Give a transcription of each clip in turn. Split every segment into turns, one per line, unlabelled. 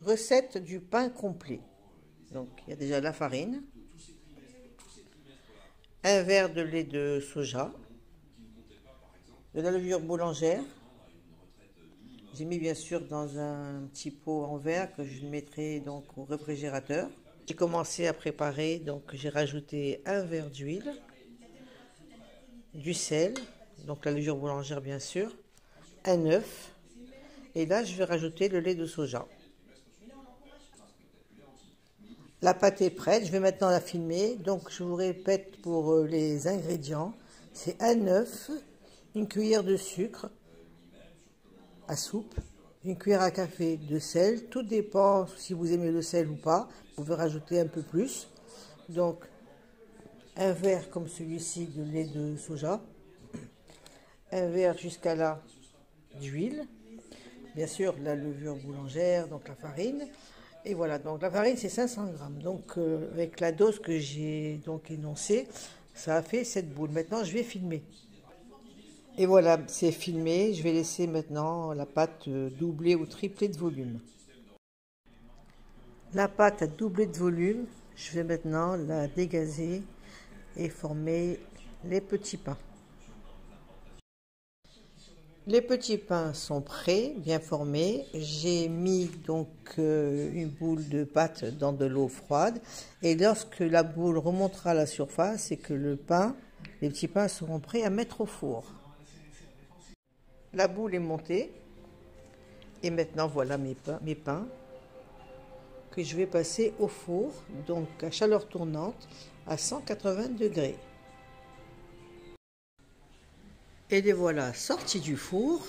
Recette du pain complet. Donc, il y a déjà la farine, un verre de lait de soja, de la levure boulangère. J'ai mis bien sûr dans un petit pot en verre que je mettrai donc au réfrigérateur. J'ai commencé à préparer, donc j'ai rajouté un verre d'huile, du sel, donc la levure boulangère bien sûr, un œuf, et là je vais rajouter le lait de soja. La pâte est prête, je vais maintenant la filmer. Donc je vous répète pour les ingrédients. C'est un œuf, une cuillère de sucre à soupe, une cuillère à café de sel. Tout dépend si vous aimez le sel ou pas. Vous pouvez rajouter un peu plus. Donc un verre comme celui-ci de lait de soja. Un verre jusqu'à là d'huile. Bien sûr la levure boulangère, donc la farine. Et voilà, donc la farine c'est 500 grammes. Donc avec la dose que j'ai donc énoncée, ça a fait cette boule. Maintenant je vais filmer. Et voilà, c'est filmé. Je vais laisser maintenant la pâte doubler ou tripler de volume. La pâte a doublé de volume. Je vais maintenant la dégazer et former les petits pains. Les petits pains sont prêts, bien formés. J'ai mis donc une boule de pâte dans de l'eau froide. Et lorsque la boule remontera à la surface, c'est que les petits pains seront prêts à mettre au four. La boule est montée. Et maintenant, voilà mes pains que je vais passer au four, donc à chaleur tournante, à 180 degrés. Et les voilà sortis du four.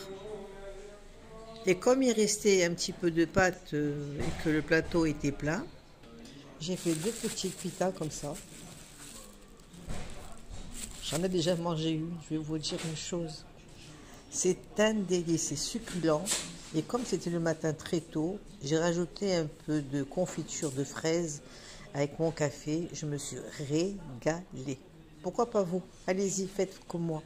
Et comme il restait un petit peu de pâte et que le plateau était plein, j'ai fait deux petites pitas comme ça. J'en ai déjà mangé une, je vais vous dire une chose. C'est un délice, c'est succulent. Et comme c'était le matin très tôt, j'ai rajouté un peu de confiture de fraises avec mon café. Je me suis régalée. Pourquoi pas vous? Allez-y, faites comme moi.